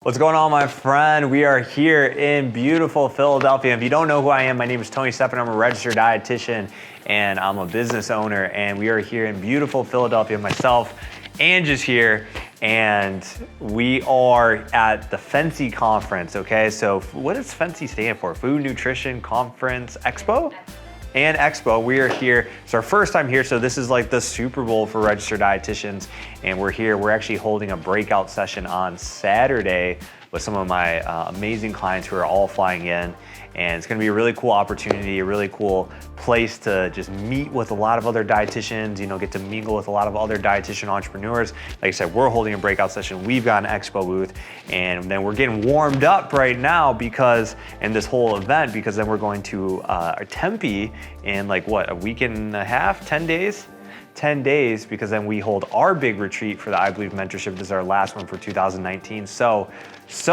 What's going on, my friend? We are here in beautiful Philadelphia. If you don't know who I am, my name is Stephan. I'm a registered dietitian and I'm a business owner. And we are here in beautiful Philadelphia. Myself, Angie's here, and we are at the FNCE conference. Okay, so what does FNCE stand for? Food Nutrition Conference Expo? And Expo. We are here. It's our first time here, so this is like the Super Bowl for registered dietitians. And we're here. We're actually holding a breakout session on Saturday with some of my amazing clients who are all flying in. And it's gonna be a really cool opportunity, a really cool place to just meet with a lot of other dietitians, get to mingle with a lot of other dietitian entrepreneurs. Like I said, we're holding a breakout session. We've got an expo booth, and then we're getting warmed up right now in this whole event, because then we're going to Tempe in like what, a week and a half, 10 days? 10 days, because then we hold our big retreat for the I Believe Mentorship. This is our last one for 2019. So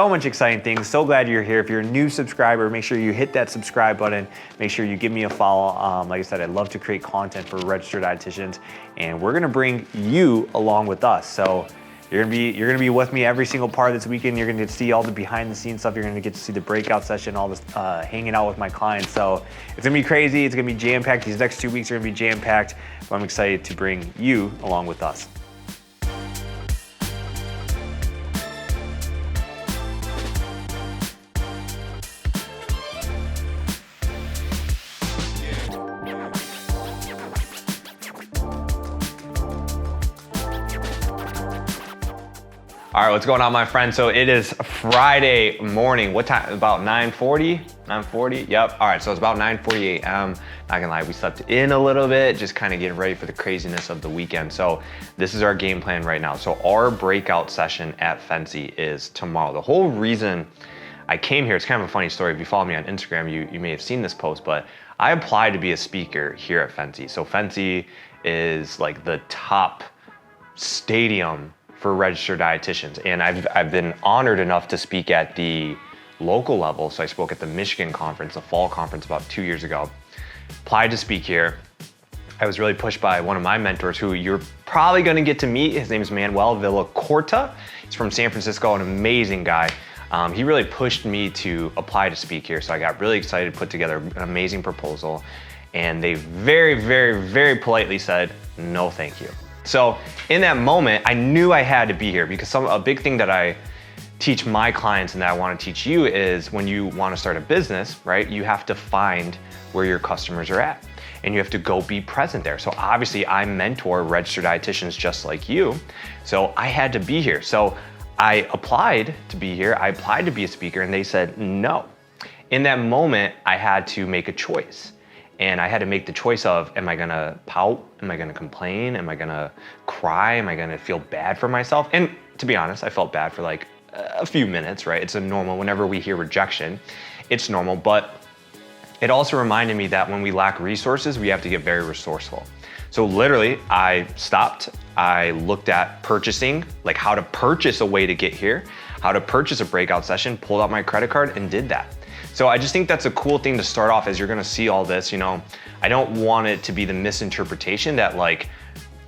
much exciting things. So glad you're here. If you're a new subscriber, make sure you hit that subscribe button. Make sure you give me a follow. Like I said, I love to create content for registered dietitians, and we're gonna bring you along with us. So you're gonna be with me every single part of this weekend. You're gonna get to see all the behind the scenes stuff. You're gonna get to see the breakout session, all this hanging out with my clients. So it's gonna be crazy. It's gonna be jam-packed. These next 2 weeks are gonna be jam-packed. But I'm excited to bring you along with us. All right, what's going on, my friend? So it is Friday morning. What time? About 9:40? 9:40? Yep. All right, so it's about 9:48 a.m. Not gonna lie, we slept in a little bit, just kind of getting ready for the craziness of the weekend. So this is our game plan right now. So our breakout session at FNCE is tomorrow. The whole reason I came here, it's kind of a funny story. If you follow me on Instagram, you may have seen this post, but I applied to be a speaker here at FNCE. So FNCE is like the top stadium for registered dietitians. And I've been honored enough to speak at the local level. So I spoke at the Michigan conference, the fall conference, about 2 years ago. Applied to speak here. I was really pushed by one of my mentors, who you're probably gonna get to meet. His name is Manuel Villacorta. He's from San Francisco, an amazing guy. He really pushed me to apply to speak here. So I got really excited, put together an amazing proposal. And they very, very, very politely said, no, thank you. So in that moment, I knew I had to be here, because a big thing that I teach my clients and that I want to teach you is, when you want to start a business, right, you have to find where your customers are at, and you have to go be present there. So obviously I mentor registered dietitians just like you. So I had to be here. So I applied to be here. I applied to be a speaker, and they said no. In that moment, I had to make a choice. And I had to make the choice of, am I gonna pout? Am I gonna complain? Am I gonna cry? Am I gonna feel bad for myself? And to be honest, I felt bad for like a few minutes, right? It's a normal, whenever we hear rejection, it's normal. But it also reminded me that when we lack resources, we have to get very resourceful. So literally, I stopped. I looked at purchasing, like how to purchase a way to get here, how to purchase a breakout session, pulled out my credit card and did that. So I just think that's a cool thing to start off, as you're gonna see all this. I don't want it to be the misinterpretation that like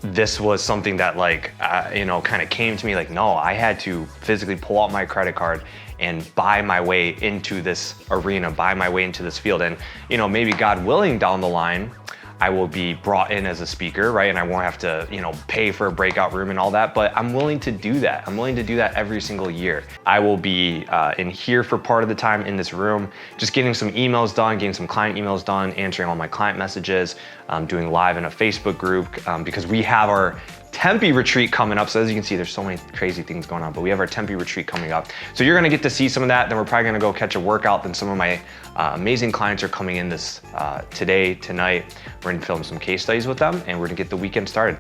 this was something that kind of came to me. Like, no, I had to physically pull out my credit card and buy my way into this arena, buy my way into this field. And maybe God willing, down the line, I will be brought in as a speaker, right? And I won't have to, pay for a breakout room and all that, but I'm willing to do that. I'm willing to do that every single year. I will be in here for part of the time in this room, just getting some emails done, getting some client emails done, answering all my client messages, doing live in a Facebook group, because we have our Tempe retreat coming up. So as you can see, there's so many crazy things going on, but we have our Tempe retreat coming up. So you're gonna get to see some of that. Then we're probably gonna go catch a workout. Then some of my amazing clients are coming in today, tonight. We're gonna film some case studies with them, and we're gonna get the weekend started.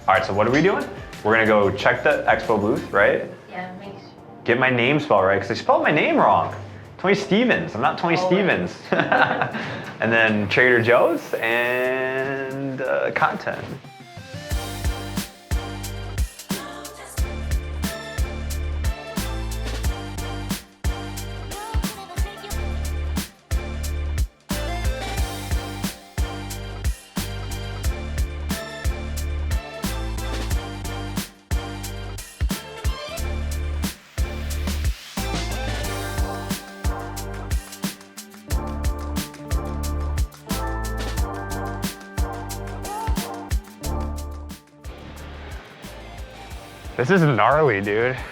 All right, so what are we doing? We're gonna go check the expo booth, right? Yeah, make sure. Get my name spelled right, because I spelled my name wrong. Tony Stevens, I'm not Tony Stevens. And then Trader Joe's, and content. This is gnarly, dude. Yeah,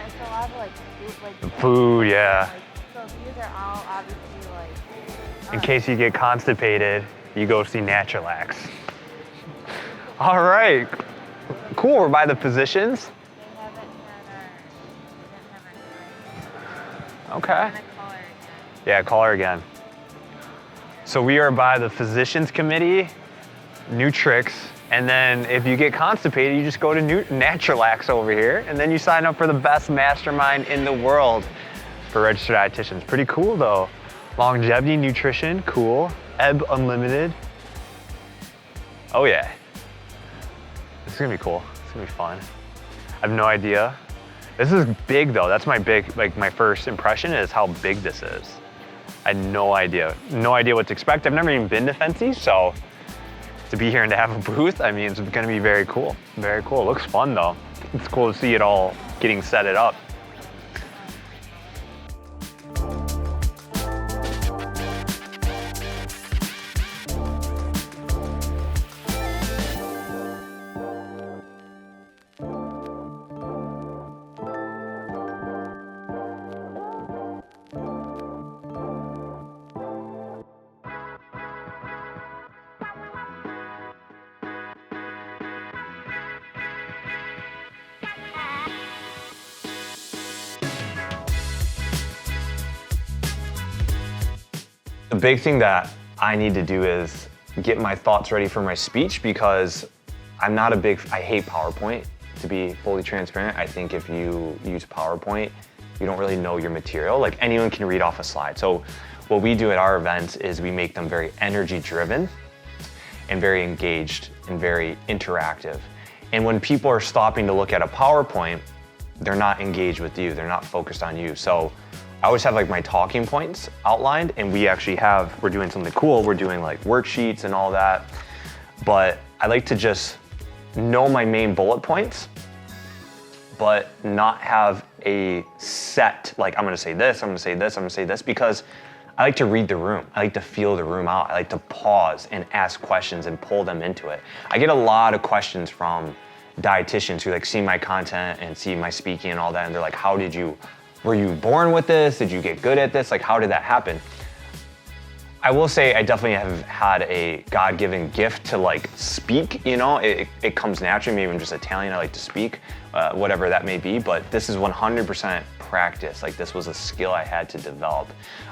it's a lot of like Food, yeah. so these are all obviously like. In case you get constipated, you go see Naturalax. All right, cool. We're by the physicians. They haven't had our. Okay. I'm gonna call her again. Yeah, call her again. So we are by the physicians committee, new tricks. And then if you get constipated, you just go to Naturalax over here, and then you sign up for the best mastermind in the world for registered dietitians. Pretty cool though. Longevity, nutrition, cool. Ebb Unlimited. Oh yeah. This is gonna be cool. It's gonna be fun. I have no idea. This is big though. That's my big, like my first impression is how big this is. I had no idea. No idea what to expect. I've never even been to FNCE, so to be here and to have a booth, I mean, it's gonna be very cool. Very cool. It looks fun though. It's cool to see it all getting set it up. The big thing that I need to do is get my thoughts ready for my speech because I hate PowerPoint, to be fully transparent. I think if you use PowerPoint, you don't really know your material. Like anyone can read off a slide. So what we do at our events is we make them very energy driven and very engaged and very interactive. And when people are stopping to look at a PowerPoint, they're not engaged with you, they're not focused on you. So I always have like my talking points outlined, and we're doing something cool. We're doing like worksheets and all that. But I like to just know my main bullet points, but not have a set, like I'm gonna say this, I'm gonna say this, I'm gonna say this, because I like to read the room. I like to feel the room out. I like to pause and ask questions and pull them into it. I get a lot of questions from dietitians who like see my content and see my speaking and all that, and they're like, were you born with this? Did you get good at this? Like, how did that happen? I will say I definitely have had a God-given gift to like speak, you know, it comes naturally. Maybe I'm just Italian, I like to speak, whatever that may be, but this is 100% practice. Like this was a skill I had to develop.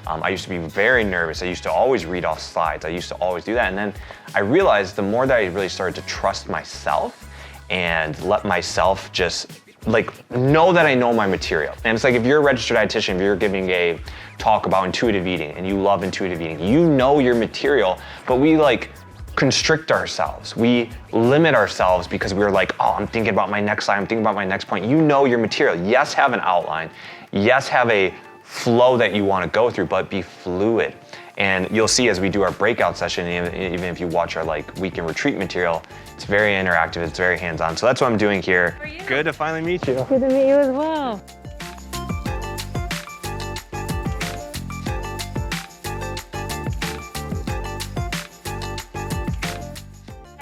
I used to be very nervous. I used to always read off slides. I used to always do that. And then I realized the more that I really started to trust myself and let myself just like know that I know my material. And it's like if you're a registered dietitian, if you're giving a talk about intuitive eating and you love intuitive eating, you know your material, but we like constrict ourselves. We limit ourselves because we're like, oh, I'm thinking about my next slide, I'm thinking about my next point. You know your material. Yes, have an outline. Yes, have a flow that you want to go through, but be fluid. And you'll see as we do our breakout session, even if you watch our like weekend retreat material, it's very interactive, it's very hands-on. So that's what I'm doing here. Good to finally meet you. Good to meet you as well.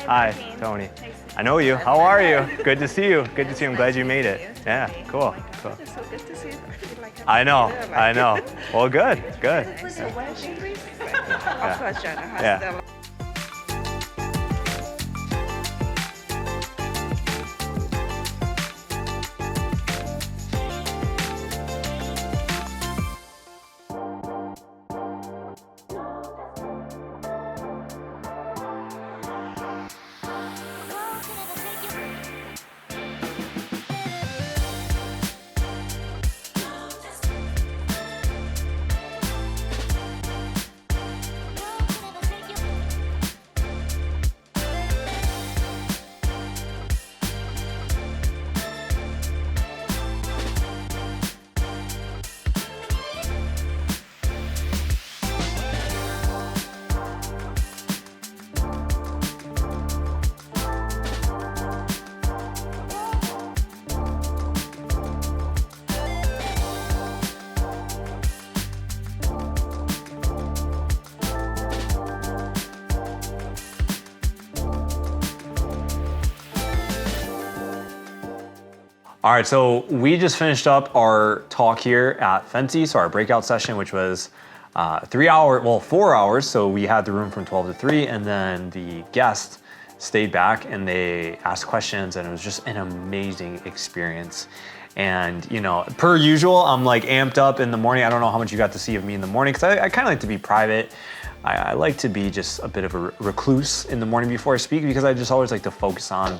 Hi, Tony. I know you. How are you? Good to see you. Good to see you. I'm glad you made it. Yeah, cool. Cool. It's so good to see you. I feel like I know. Well, good. So where is she? Of course, Jenna has Yeah. them. All right, so we just finished up our talk here at FNCE, so our breakout session, which was 4 hours. So we had the room from 12 to 3, and then the guests stayed back and they asked questions, and it was just an amazing experience. And you know, per usual, I'm like amped up in the morning. I don't know how much you got to see of me in the morning, because I kind of like to be private. I like to be just a bit of a recluse in the morning before I speak, because I just always like to focus on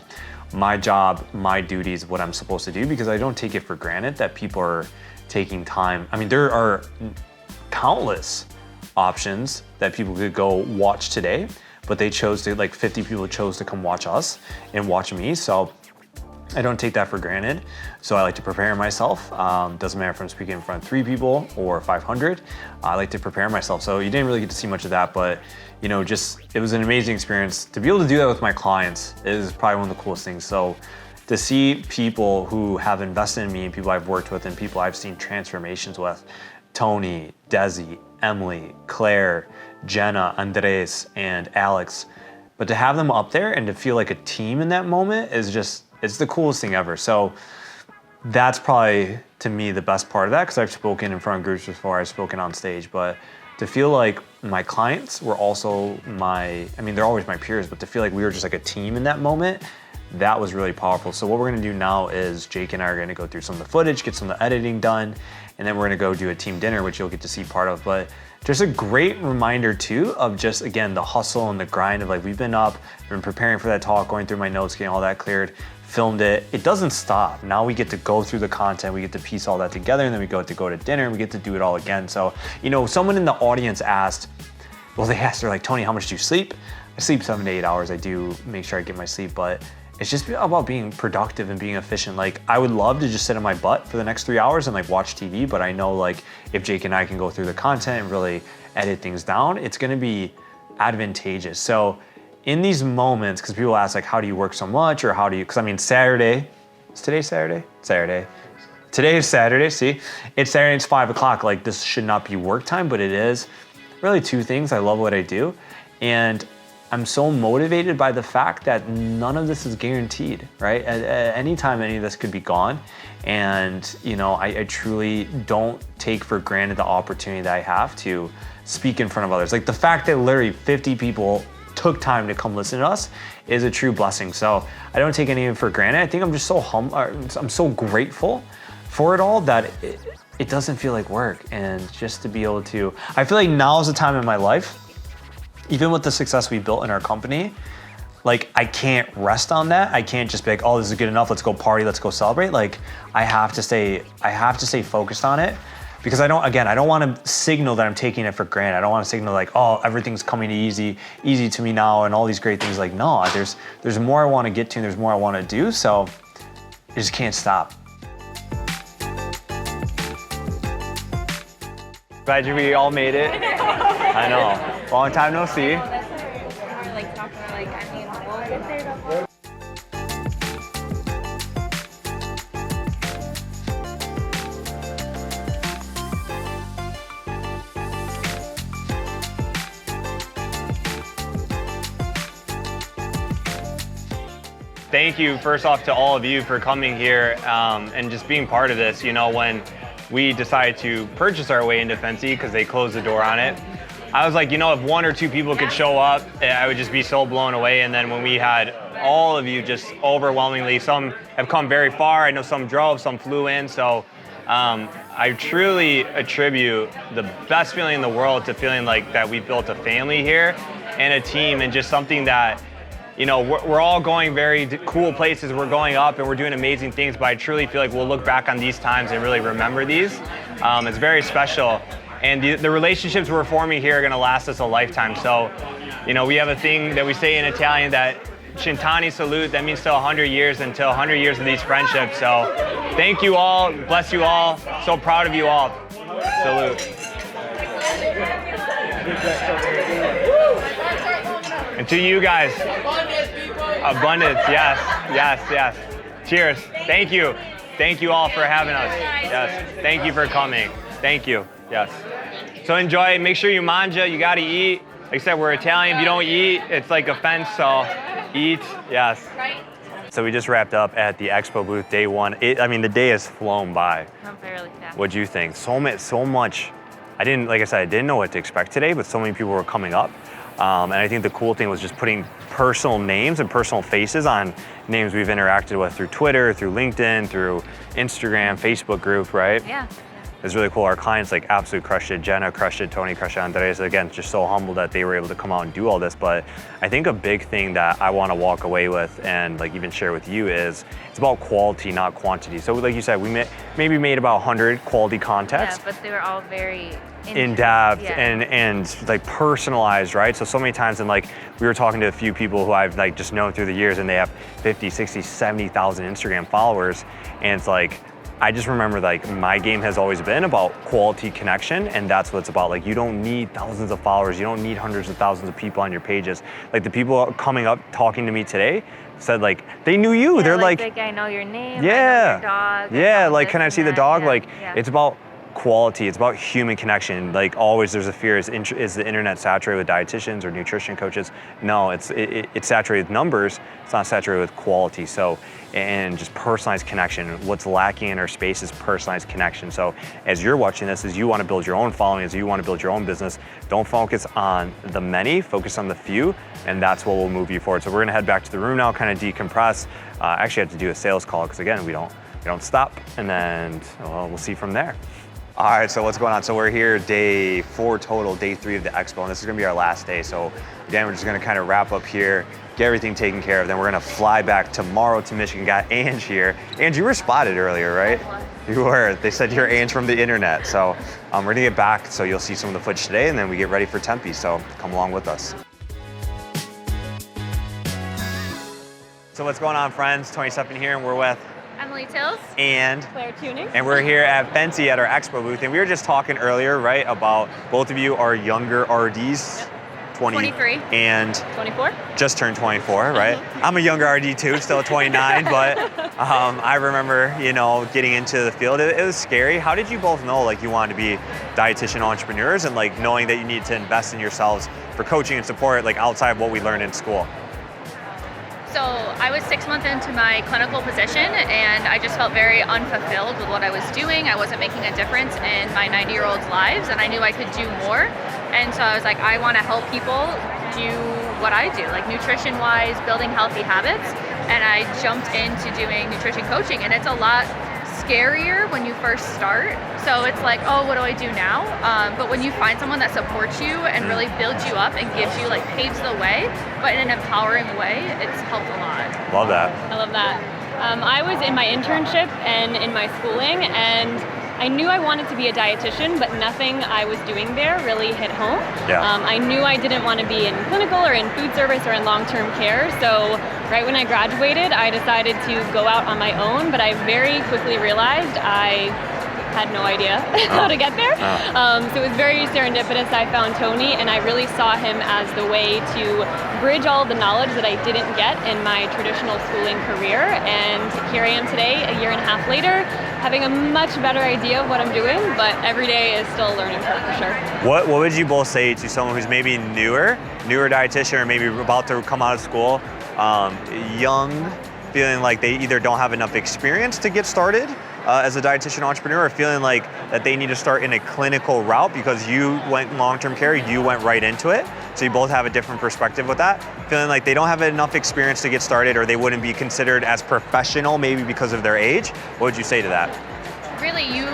my job, my duties, what I'm supposed to do, because I don't take it for granted that people are taking time. I mean, there are countless options that people could go watch today, but they chose to, like 50 people chose to come watch us and watch me. So I don't take that for granted. So I like to prepare myself. Doesn't matter if I'm speaking in front of 3 people or 500. I like to prepare myself. So you didn't really get to see much of that, but you know, just, it was an amazing experience. To be able to do that with my clients is probably one of the coolest things. So to see people who have invested in me and people I've worked with and people I've seen transformations with, Tony, Desi, Emily, Claire, Jenna, Andres, and Alex, but to have them up there and to feel like a team in that moment is just, it's the coolest thing ever. So that's probably, to me, the best part of that, because I've spoken in front of groups before, I've spoken on stage, but to feel like my clients were also my, I mean, they're always my peers, but to feel like we were just like a team in that moment, that was really powerful. So what we're gonna do now is Jake and I are gonna go through some of the footage, get some of the editing done, and then we're gonna go do a team dinner, which you'll get to see part of. But just a great reminder too of just, again, the hustle and the grind of like, we've been up, been preparing for that talk, going through my notes, getting all that cleared, filmed it. It doesn't stop. Now we get to go through the content, we get to piece all that together, and then we go to dinner, and we get to do it all again. So, you know, someone in the audience asked, well, they asked, they're like, Tony, how much do you sleep? I sleep 7 to 8 hours. I do make sure I get my sleep, but it's just about being productive and being efficient. Like, I would love to just sit on my butt for the next 3 hours and like watch TV, but I know like if Jake and I can go through the content and really edit things down, it's gonna be advantageous. So in these moments, because people ask like, how do you work so much, or how do you, because I mean, Saturday, is today Saturday? Saturday. Today is Saturday, see? It's Saturday, it's 5 o'clock. Like, this should not be work time, but it is. Really 2 things. I love what I do. And I'm so motivated by the fact that none of this is guaranteed, right? At any time, any of this could be gone. And, you know, I truly don't take for granted the opportunity that I have to speak in front of others. Like the fact that literally 50 people took time to come listen to us is a true blessing. So I don't take any of it for granted. I think I'm just so I'm so grateful for it all that it doesn't feel like work. And just to be able to, I feel like now is the time in my life, even with the success we built in our company, like I can't rest on that. I can't just be like, oh, this is good enough. Let's go party. Let's go celebrate. Like I have to stay focused on it, because I don't want to signal that I'm taking it for granted. I don't want to signal like, oh, everything's coming easy to me now and all these great things. Like, no, there's more I want to get to and there's more I want to do. So I just can't stop. Glad we all made it. I know. Long time no see. Thank you, first off, to all of you for coming here and just being part of this. You know, when we decided to purchase our way into FNCE, because they closed the door on it, I was like, you know, if 1 or 2 people could show up, I would just be so blown away. And then when we had all of you just overwhelmingly, some have come very far. I know some drove, some flew in. So I truly attribute the best feeling in the world to feeling like that we built a family here and a team, and just something that, you know, we're all going very cool places. We're going up and we're doing amazing things, but I truly feel like we'll look back on these times and really remember these. It's very special. And the relationships we're forming here are gonna last us a lifetime. So, you know, we have a thing that we say in Italian, that Cent'anni salute, that means till 100 years, until 100 years of these friendships. So thank you all, bless you all. So proud of you all. Salute. And to you guys, abundance, yes, yes, yes. Cheers, thank you. Thank you all for having us. Yes, thank you for coming. Thank you, yes. So enjoy, make sure you mangia, you gotta eat. Like I said, we're Italian, if you don't eat, it's like offense, so eat, yes. So we just wrapped up at the expo booth, day one. I mean, the day has flown by. I'm fairly fast. What'd you think? So much. Like I said, I didn't know what to expect today, but so many people were coming up. And I think the cool thing was just putting personal names and personal faces on names we've interacted with through Twitter, through LinkedIn, through Instagram, Facebook group, right? Yeah. It's really cool. Our clients like absolutely crushed it. Jenna crushed it, Tony crushed it, Andres. Again, just so humbled that they were able to come out and do all this. But I think a big thing that I want to walk away with and like even share with you is it's about quality, not quantity. So like you said, we maybe made about 100 quality contacts. Yeah, but they were all very in depth yeah. and like personalized, right? So many times, and like we were talking to a few people who I've like just known through the years, and they have 50, 60, 70,000 Instagram followers, and it's like, I just remember like my game has always been about quality connection, and that's what it's about. Like you don't need thousands of followers, you don't need hundreds of thousands of people on your pages. Like the people coming up talking to me today said like they knew you. Yeah, they're like, I know your name. yeah, I know your dog. yeah. Like, can I see the dog? Yeah, Like, yeah. it's about quality. It's about human connection. Like always, there's a fear: is the internet saturated with dietitians or nutrition coaches? No, it's saturated with numbers. It's not saturated with quality. So, and just personalized connection. What's lacking in our space is personalized connection. So, as you're watching this, as you want to build your own following, as you want to build your own business, don't focus on the many. Focus on the few, and that's what will move you forward. So, we're gonna head back to the room now, kind of decompress. Actually, I have to do a sales call because again, we don't stop, and then we'll see from there. All right, so what's going on? So we're here day 4 total, day 3 of the expo, and this is gonna be our last day. So again, we're just gonna kind of wrap up here, get everything taken care of. Then we're gonna fly back tomorrow to Michigan. Got Ange here. Ange, you were spotted earlier, right? You were. They said you're Ange from the internet. So we're gonna get back, so you'll see some of the footage today, and then we get ready for Tempe. So come along with us. So what's going on, friends? Tony Stephan here, and we're with Emily Tills. and Claire Tuning. And we're here at FNCE at our expo booth, and we were just talking earlier, right, about both of you are younger RDs, Yep. 23 and 24. just turned 24, right? I'm a younger RD too, still 29, but I remember, getting into the field. It was scary. How did you both know, like, you wanted to be dietitian entrepreneurs and like knowing that you need to invest in yourselves for coaching and support, like outside of what we learned in school? So I was 6 months into my clinical position, and I just felt very unfulfilled with what I was doing. I wasn't making a difference in my 90-year-olds' lives, and I knew I could do more. And so I was like, I want to help people do what I do, like nutrition-wise, building healthy habits. And I jumped into doing nutrition coaching, and it's a lot scarier when you first start. So it's like, oh, what do I do now? But when you find someone that supports you and really builds you up and gives you, like, paves the way, but in an empowering way, it's helped a lot. Love that. I love that. I was in my internship and in my schooling, and I knew I wanted to be a dietitian, but nothing I was doing there really hit home. Yeah. I knew I didn't want to be in clinical or in food service or in long-term care, so right when I graduated, I decided to go out on my own, but I very quickly realized I had no idea how to get there. So it was very serendipitous. I found Tony, and I really saw him as the way to bridge all the knowledge that I didn't get in my traditional schooling career. And here I am today, a year and a half later, having a much better idea of what I'm doing, but every day is still a learning curve for sure. What would you both say to someone who's maybe newer dietitian, or maybe about to come out of school, young, feeling like they either don't have enough experience to get started as a dietitian entrepreneur, or feeling like that they need to start in a clinical route because you went long-term care, you went right into it, so you both have a different perspective with that, feeling like they don't have enough experience to get started, or they wouldn't be considered as professional maybe because of their age? What would you say to that? Really, you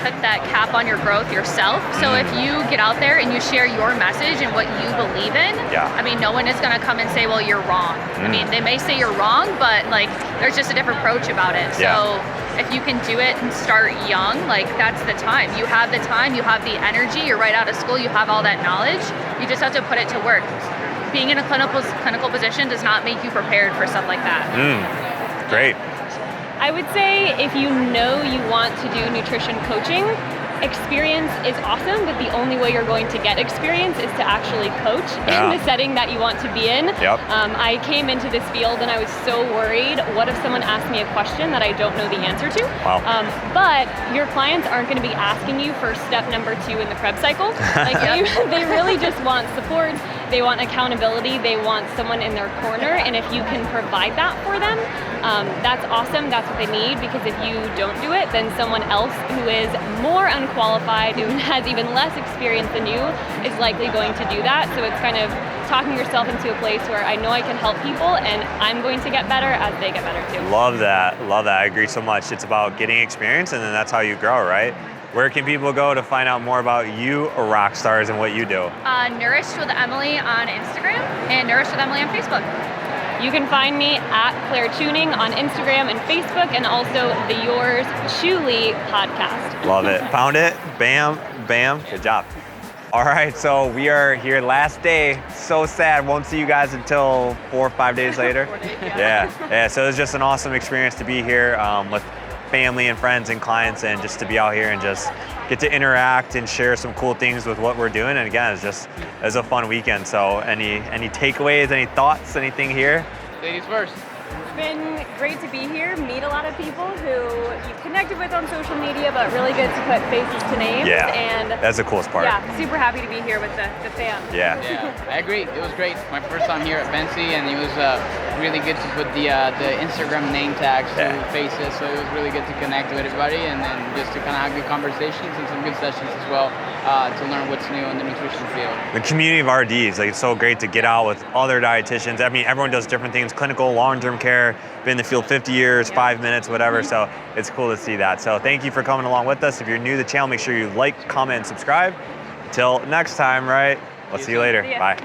put that cap on your growth yourself. So if you get out there and you share your message and what you believe in, I mean, no one is going to come and say, well, you're wrong. I mean, they may say you're wrong, but like, there's just a different approach about it. So if you can do it and start young, like, that's the time. You have the time, you have the energy, you're right out of school, you have all that knowledge. You just have to put it to work. Being in a clinical position does not make you prepared for stuff like that. Great. I would say if you know you want to do nutrition coaching, experience is awesome, but the only way you're going to get experience is to actually coach in the setting that you want to be in. I came into this field and I was so worried, what if someone asked me a question that I don't know the answer to? But your clients aren't going to be asking you for step number 2 in the Krebs cycle. Like they really just want support They want accountability. They want someone in their corner. And if you can provide that for them, that's awesome. That's what they need, because if you don't do it, then someone else who is more unqualified, who has even less experience than you, is likely going to do that. So it's kind of talking yourself into a place where I know I can help people and I'm going to get better as they get better too. Love that. Love that. I agree so much. It's about getting experience, and then that's how you grow, right? Where can people go to find out more about you, rock stars, and what you do? Nourished with Emily on Instagram and Nourished with Emily on Facebook. You can find me at Claire Tuning on Instagram and Facebook, and also the Yours Truly podcast. Love it. Found it. Bam, bam. Good job. All right, so we are here last day. So sad. Won't see you guys until 4 or 5 days later. 4 days, Yeah. So it was just an awesome experience to be here with family and friends and clients, and just to be out here and just get to interact and share some cool things with what we're doing. And again, it was a fun weekend. So any takeaways, any thoughts, anything here? Ladies first. It's been great to be here, meet a lot of people who you connected with on social media, but really good to put faces to names. Yeah, and that's the coolest part. Yeah, super happy to be here with the fam. Yeah. Yeah, I agree. It was great. My first time here at FNCE, and it was really good to put the Instagram name tags to faces. So it was really good to connect with everybody, and then just to kind of have good conversations and some good sessions as well to learn what's new in the nutrition field. The community of RDs, like, it's so great to get out with other dietitians. I mean, everyone does different things: clinical, long-term care, been in the field 50 years, 5 minutes, whatever. So it's cool to see that. So thank you for coming along with us. If you're new to the channel, make sure you like, comment, and subscribe. Until next time, right? We'll see you later. See ya. Bye.